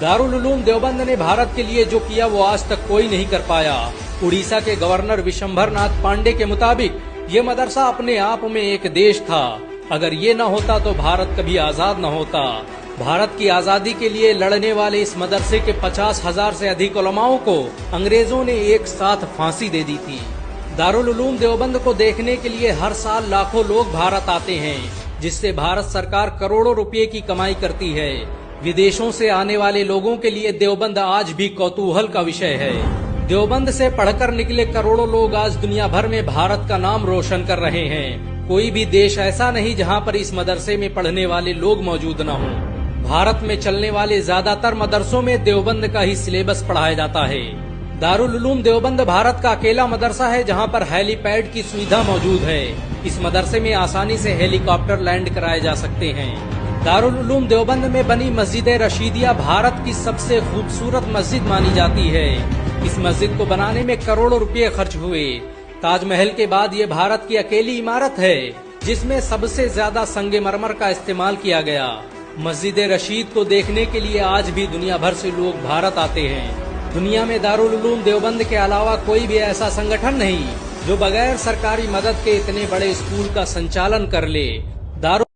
दारुल उलूम देवबंद ने भारत के लिए जो किया वो आज तक कोई नहीं कर पाया। उड़ीसा के गवर्नर विशंभर नाथ पांडे के मुताबिक ये मदरसा अपने आप में एक देश था। अगर ये न होता तो भारत कभी आजाद न होता। भारत की आजादी के लिए लड़ने वाले इस मदरसे के 50,000 से अधिक उलमाओं को अंग्रेजों ने एक साथ फांसी दे दी थी। दारुल उलूम देवबंद को देखने के लिए हर साल लाखों लोग भारत आते हैं, जिससे भारत सरकार करोड़ों रुपए की कमाई करती है। विदेशों से आने वाले लोगों के लिए देवबंद आज भी कौतूहल का विषय है। देवबंद से पढ़कर निकले करोड़ों लोग आज दुनिया भर में भारत का नाम रोशन कर रहे हैं। कोई भी देश ऐसा नहीं जहां पर इस मदरसे में पढ़ने वाले लोग मौजूद न हों। भारत में चलने वाले ज्यादातर मदरसों में देवबंद का ही सिलेबस पढ़ाया जाता है। दारुल उलूम देवबंद भारत का अकेला मदरसा है जहां पर हेलीपैड की सुविधा मौजूद है। इस मदरसे में आसानी से हेलीकॉप्टर लैंड कराए जा सकते हैं। दारुल उलूम देवबंद में बनी मस्जिद रशीदिया भारत की सबसे खूबसूरत मस्जिद मानी जाती है। इस मस्जिद को बनाने में करोड़ों रुपए खर्च हुए। ताजमहल के बाद ये भारत की अकेली इमारत है जिसमें सबसे ज्यादा संगमरमर का इस्तेमाल किया गया। मस्जिद रशीद को देखने के लिए आज भी दुनिया भर से लोग भारत आते हैं। दुनिया में दारुल उलूम देवबंद के अलावा कोई भी ऐसा संगठन नहीं जो बगैर सरकारी मदद के इतने बड़े स्कूल का संचालन कर ले। दारुल